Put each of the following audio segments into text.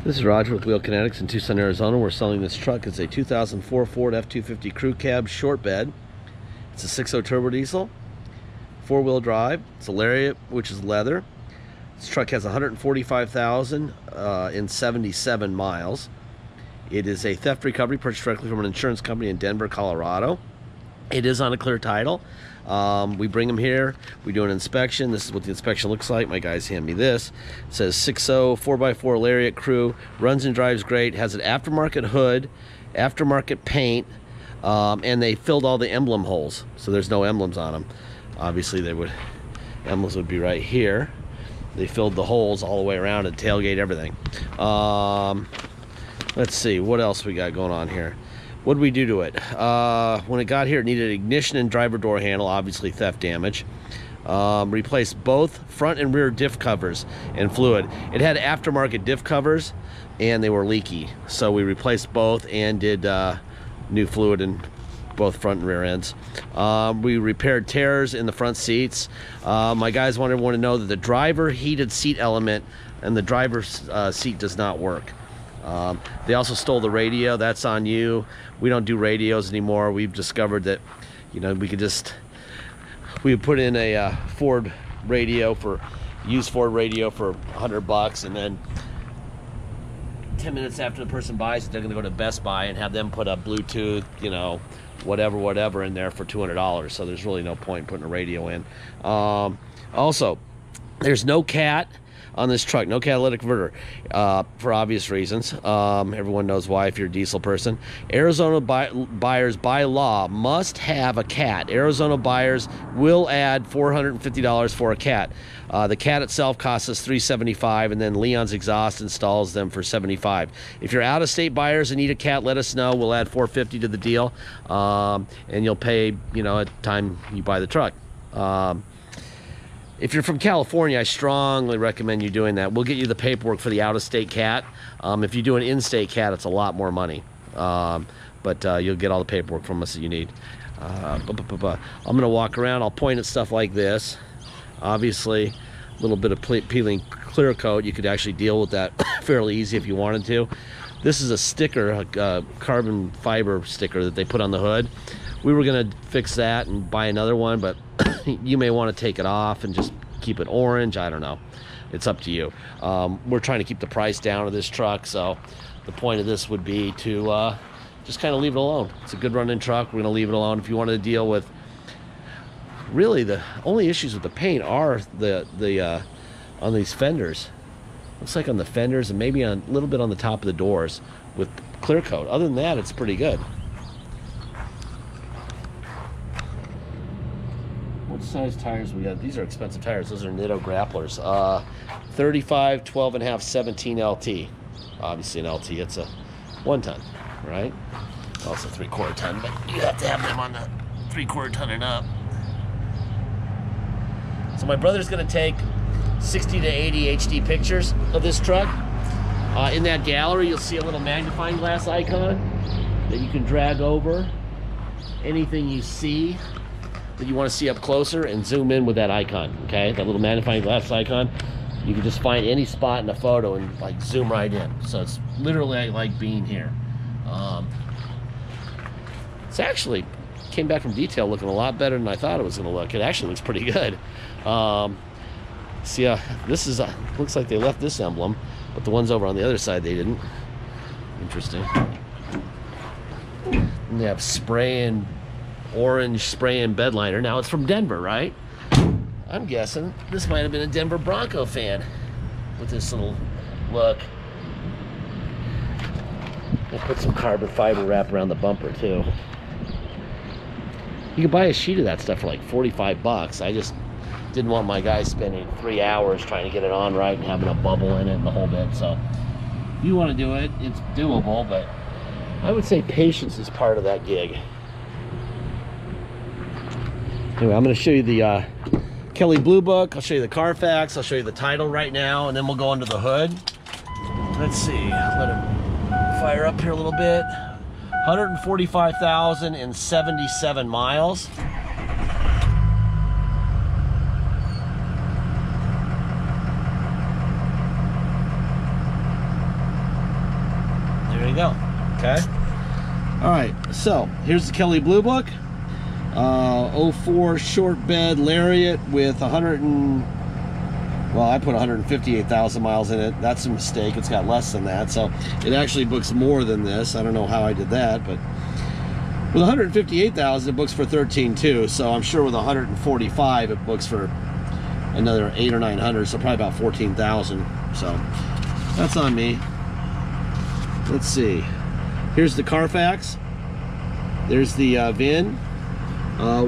This is Roger with Wheel Kinetics in Tucson, Arizona. We're selling this truck. It's a 2004 Ford F-250 Crew Cab short bed. It's a 6.0 turbo diesel, four-wheel drive. It's a Lariat, which is leather. This truck has 145,077 miles. It is a theft recovery purchased directly from an insurance company in Denver, Colorado. It is on a clear title. We bring them here, we do an inspection. This is what the inspection looks like. My guys hand me this. It says 6.0 4x4 Lariat Crew, runs and drives great, has an aftermarket hood, aftermarket paint, and they filled all the emblem holes, so there's no emblems on them. Obviously emblems would be right here. They filled the holes all the way around and tailgate, everything. Let's see what else we got going on here. What did we do to it? When it got here, it needed ignition and driver door handle, obviously theft damage. Replaced both front and rear diff covers and fluid. It had aftermarket diff covers and they were leaky, so we replaced both and did new fluid in both front and rear ends. We repaired tears in the front seats. My guys want to know that the driver heated seat element and the driver's seat does not work. They also stole the radio. That's on you. We don't do radios anymore. We've discovered that, you know, we put in a Ford radio used Ford radio for $100, and then 10 minutes after the person buys it, they're going to go to Best Buy and have them put a Bluetooth, you know, whatever in there for $200. So there's really no point in putting a radio in. Also, there's no cat on this truck, no catalytic converter, for obvious reasons. Everyone knows why if you're a diesel person. Arizona buyers by law must have a cat. Arizona buyers will add $450 for a cat. The cat itself costs us $375, and then Leon's Exhaust installs them for $75. If you're out-of-state buyers and need a cat, let us know. We'll add $450 to the deal, and you'll pay, you know, at the time you buy the truck. If you're from California, I strongly recommend you doing that. We'll get you the paperwork for the out-of-state cat. If you do an in-state cat, it's a lot more money. But you'll get all the paperwork from us that you need. I'm going to walk around. I'll point at stuff like this. Obviously, a little bit of peeling clear coat. You could actually deal with that fairly easy if you wanted to. This is a sticker, a carbon fiber sticker that they put on the hood. We were going to fix that and buy another one, but you may want to take it off and just keep it orange. I don't know. It's up to you. We're trying to keep the price down of this truck, so the point of this would be to just kind of leave it alone. It's a good running truck. We're going to leave it alone. If you wanted to deal with, really the only issues with the paint are the on these fenders. Looks like on the fenders and maybe a little bit on the top of the doors with clear coat. Other than that, it's pretty good. What size tires we got? These are expensive tires. Those are Nitto Grapplers. 35, 12.5, 17 LT. Obviously an LT, it's a 1 ton, right? Also 3/4 ton, but you have to have them on the 3/4 ton and up. So my brother's gonna take 60 to 80 HD pictures of this truck. In that gallery, you'll see a little magnifying glass icon that you can drag over anything you see that you want to see up closer and zoom in with that icon, okay? That little magnifying glass icon. You can just find any spot in the photo and like zoom right in. So it's literally like being here. It's actually came back from detail looking a lot better than I thought it was going to look. It actually looks pretty good. See, this is looks like they left this emblem, but the ones over on the other side they didn't. Interesting. And they have orange spray and bed liner. Now it's from Denver, right? I'm guessing this might have been a Denver Bronco fan with this little look. We'll put some carbon fiber wrap around the bumper too. You can buy a sheet of that stuff for like $45. I just didn't want my guys spending 3 hours trying to get it on right and having a bubble in it and the whole bit. So if you want to do it, it's doable, but I would say patience is part of that gig. Anyway, I'm going to show you the Kelley Blue Book. I'll show you the Carfax. I'll show you the title right now, and then we'll go under the hood. Let's see. Let it fire up here a little bit. 145,077 miles. go. Okay. All right. So here's the Kelly Blue Book. 04 short bed Lariat with 100 and, well, I put 158,000 miles in it. That's a mistake. It's got less than that. So it actually books more than this. I don't know how I did that, but with 158,000, it books for 13.2. So I'm sure with 145, it books for another 800 or 900. So probably about 14,000. So that's on me. Let's see. Here's the Carfax. There's the VIN.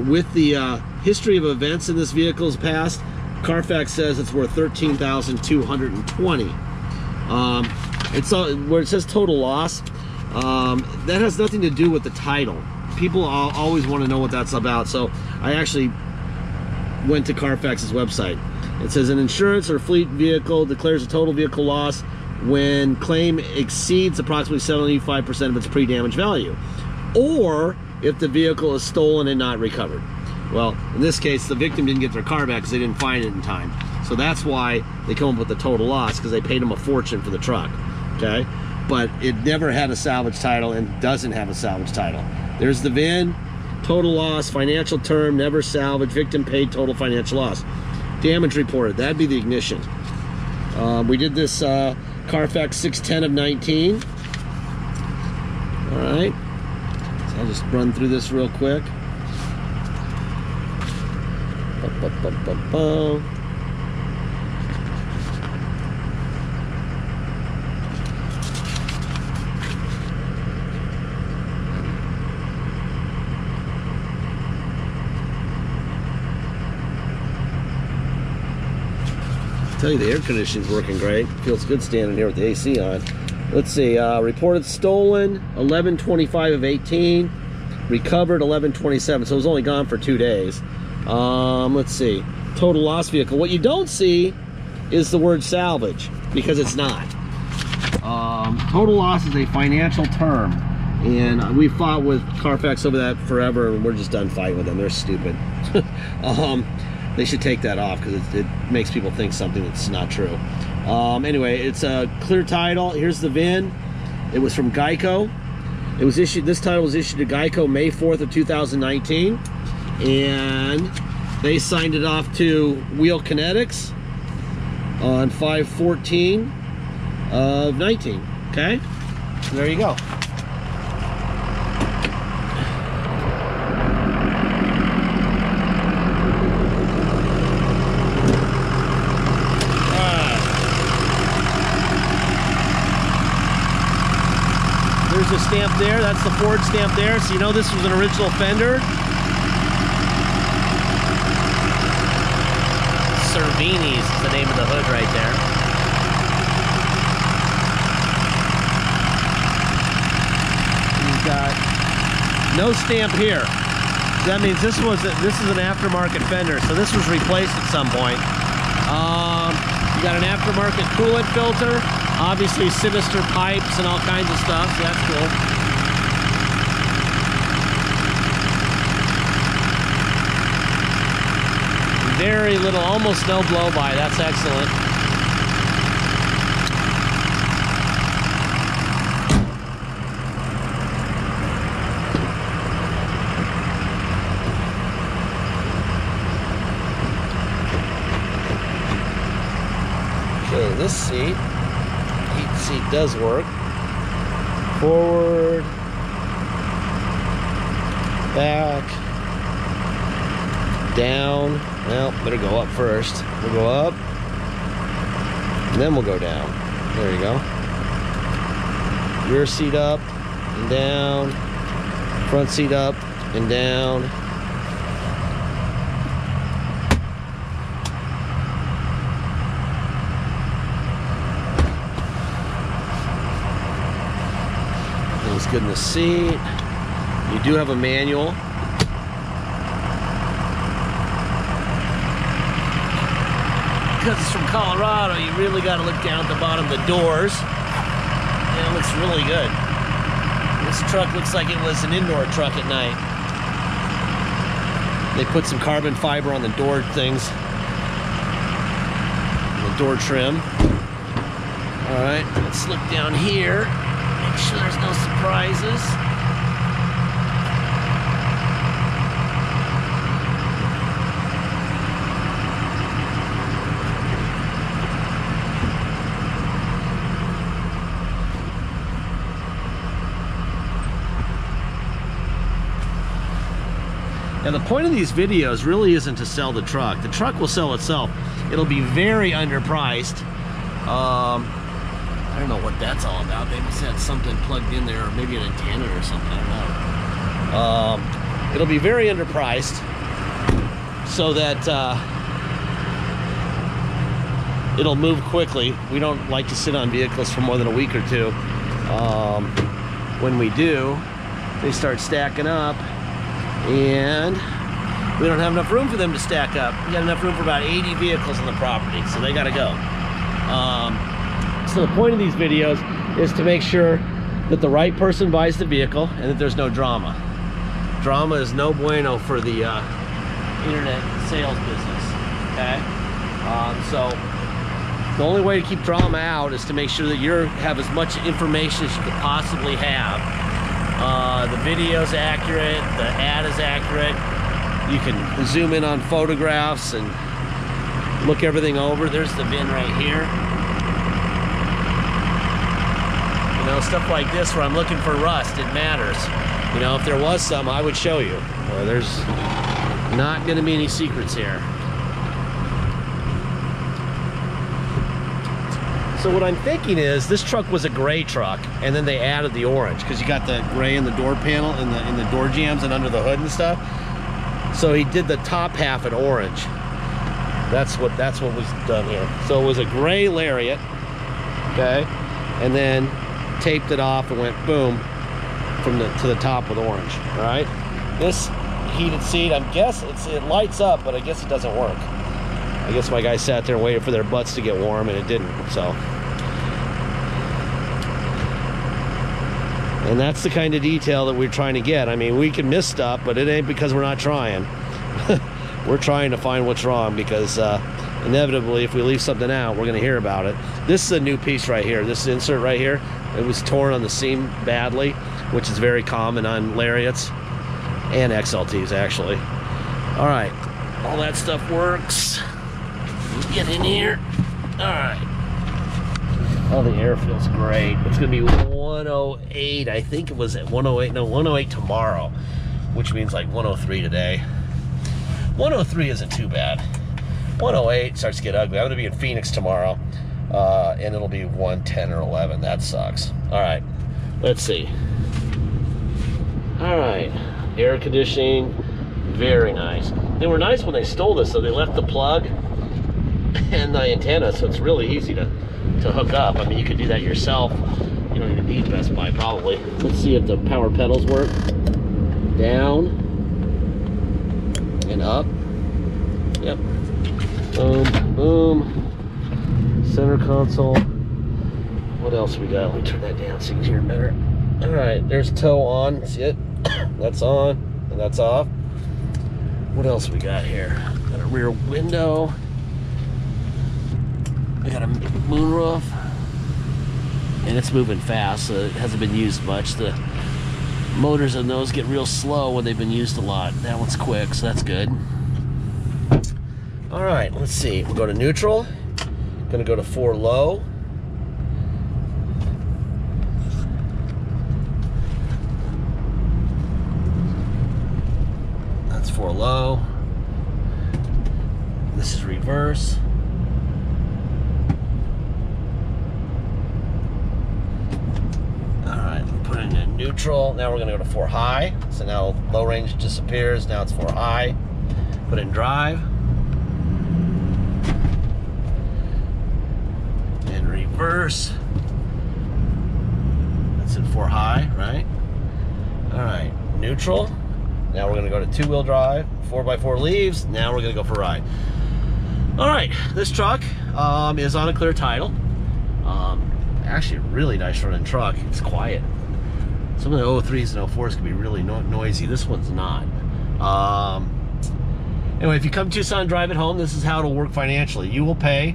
With the history of events in this vehicle's past, Carfax says it's worth $13,220. It's where it says total loss. That has nothing to do with the title. People always want to know what that's about, so I actually went to Carfax's website. It says an insurance or fleet vehicle declares a total vehicle loss when claim exceeds approximately 75% of its pre-damage value, or if the vehicle is stolen and not recovered. Well, in this case, the victim didn't get their car back because they didn't find it in time. So that's why they come up with the total loss, because they paid them a fortune for the truck, okay? But it never had a salvage title and doesn't have a salvage title. There's the VIN, total loss, financial term, never salvage, victim paid, total financial loss. Damage reported, that'd be the ignition. We did this Carfax 610 of 19. All right, so I'll just run through this real quick. I tell you, the air conditioning's working great. Feels good standing here with the AC on. Let's see, reported stolen 11/25 of 18, recovered 11/27, so it was only gone for 2 days. Let's see, total loss vehicle. What you don't see is the word salvage, because it's not. Total loss is a financial term, and we fought with Carfax over that forever, and we're just done fighting with them. They're stupid. They should take that off, because it makes people think something that's not true. Anyway, it's a clear title. Here's the VIN. It was from Geico. It was issued. This title was issued to Geico May 4th of 2019, and they signed it off to Wheel Kinetics on 5/14 of 19. Okay, so there you go. There's a stamp there. That's the Ford stamp there. So you know this was an original fender. Cervini's is the name of the hood right there. You've got no stamp here. That means this is an aftermarket fender. So this was replaced at some point. You got an aftermarket coolant filter. Obviously sinister pipes and all kinds of stuff, so that's cool. Very little, almost no blow-by, that's excellent. Okay, this seat does work. Forward, back, down. Well, better go up first. We'll go up, and then we'll go down. There you go. Rear seat up and down. Front seat up and down. Good in the seat. You do have a manual. Because it's from Colorado, you really got to look down at the bottom of the doors. And it looks really good. This truck looks like it was an indoor truck at night. They put some carbon fiber on the door things. The door trim. All right, let's look down here. Make sure there's no surprises. Now the point of these videos really isn't to sell the truck. The truck will sell itself. It'll be very underpriced. I don't know what that's all about. Maybe it's had something plugged in there, or maybe an antenna or something, I don't know. It'll be very underpriced so that it'll move quickly. We don't like to sit on vehicles for more than a week or two. When we do, they start stacking up, and we don't have enough room for them to stack up. We got enough room for about 80 vehicles on the property, so they gotta go. So the point of these videos is to make sure that the right person buys the vehicle and that there's no drama. Drama is no bueno for the internet sales business, okay? So the only way to keep drama out is to make sure that you have as much information as you could possibly have. The video's accurate, the ad is accurate. You can zoom in on photographs and look everything over. There's the VIN right here. You know, stuff like this where I'm looking for rust, it matters. You know, if there was some, I would show you. There's not gonna be any secrets here. So what I'm thinking is this truck was a gray truck, and then they added the orange because you got the gray in the door panel and in the door jambs and under the hood and stuff. So he did the top half in orange. That's what was done here. So it was a gray Lariat, okay, and then taped it off and went boom to the top with orange. All right. This heated seat, I guess it lights up, but I guess it doesn't work. I guess my guy sat there and waited for their butts to get warm, and it didn't. So, and that's the kind of detail that we're trying to get. I mean, we can miss stuff, but it ain't because we're not trying. We're trying to find what's wrong, because inevitably, if we leave something out, we're going to hear about it. This is a new piece right here. This insert right here, it was torn on the seam badly, which is very common on Lariats and XLTs, actually. All right, all that stuff works. Get in here. All right. Oh, the air feels great. It's gonna be 108. I think it was at 108. No, 108 tomorrow, which means like 103 today. 103 isn't too bad. 108 starts to get ugly. I'm gonna be in Phoenix tomorrow, and it'll be 110 or 11. That sucks. All right, let's see. All right, air conditioning, very nice. They were nice when they stole this, so they left the plug and the antenna, so it's really easy to hook up. I mean, you could do that yourself. You don't even need Best Buy, probably. Let's see if the power pedals work. Down and up. Yep. Boom, boom. Center console. What else we got? Let me turn that down so you can hear better. All right, there's tow on. See it? That's on and that's off. What else we got here? Got a rear window. We got a moonroof, and it's moving fast, so it hasn't been used much. The motors on those get real slow when they've been used a lot. That one's quick, so that's good. All right, let's see. We'll go to neutral. Gonna go to 4 low. That's 4 low. This is reverse. Put it in neutral. Now we're gonna go to 4 high. So now low range disappears. Now it's 4 high. Put it in drive. And reverse. That's in 4 high, right? All right, neutral. Now we're gonna go to 2-wheel drive. 4x4 leaves. Now we're gonna go for a ride. All right, this truck is on a clear title. Actually, a really nice running truck. It's quiet. Some of the 03s and 04s can be really noisy. This one's not. Anyway, if you come to Tucson and drive it home, this is how it'll work financially. You will pay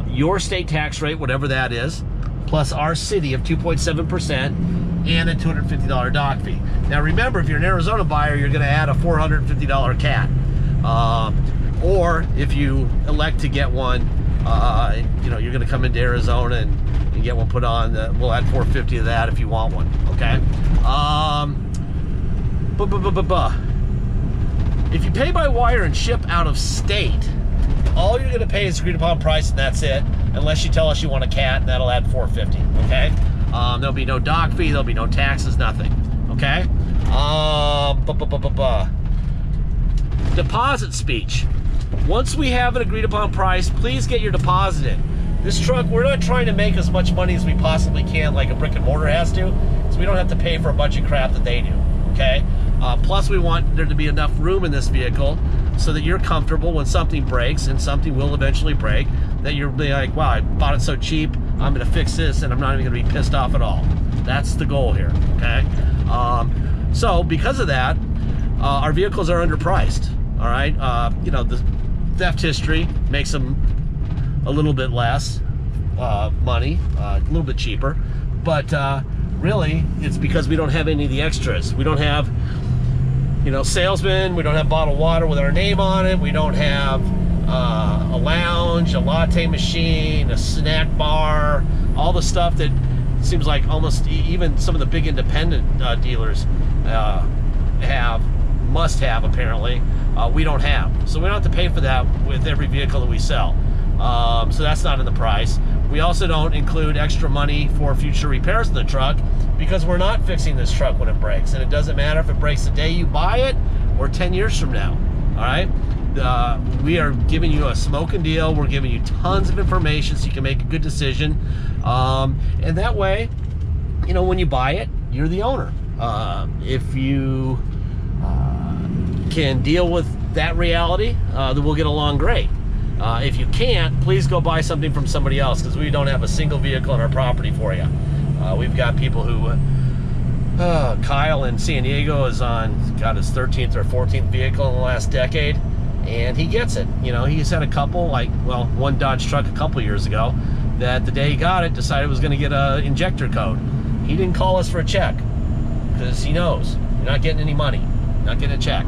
your state tax rate, whatever that is, plus our city of 2.7% and a $250 dock fee. Now remember, if you're an Arizona buyer, you're going to add a $450 CAT. Or if you elect to get one, you know, you're going to come into Arizona and get one put on. We'll add $450 of that if you want one. Okay. If you pay by wire and ship out of state, all you're going to pay is agreed upon price, and that's it. Unless you tell us you want a CAT, and that'll add $450. Okay. There'll be no dock fee. There'll be no taxes. Nothing. Okay. Deposit speech. Once we have an agreed upon price, please get your deposit in. This truck, we're not trying to make as much money as we possibly can like a brick and mortar has to, so we don't have to pay for a bunch of crap that they do, okay? Plus we want there to be enough room in this vehicle so that you're comfortable when something breaks, and something will eventually break, that you're like, wow, I bought it so cheap, I'm gonna fix this and I'm not even gonna be pissed off at all. That's the goal here, okay? So because of that, our vehicles are underpriced, all right? You know, the theft history makes them a little bit less money, a little bit cheaper, but really it's because we don't have any of the extras. We don't have, you know, salesmen, we don't have bottled water with our name on it, we don't have a lounge, a latte machine, a snack bar, all the stuff that seems like almost even some of the big independent dealers must have apparently. We don't have. So we don't have to pay for that with every vehicle that we sell. So that's not in the price. We also don't include extra money for future repairs in the truck because we're not fixing this truck when it breaks. And it doesn't matter if it breaks the day you buy it or 10 years from now. All right? We are giving you a smoking deal. We're giving you tons of information so you can make a good decision. And that way, you know, when you buy it, you're the owner. If you can deal with that reality, then we'll get along great. If you can't, please go buy something from somebody else, because we don't have a single vehicle on our property for you. We've got people who, Kyle in San Diego is on, got his 13th or 14th vehicle in the last decade, and he gets it. You know, he's had a couple, like, well, one Dodge truck a couple years ago that the day he got it decided it was going to get an injector code. He didn't call us for a check because he knows you're not getting any money, you're not getting a check.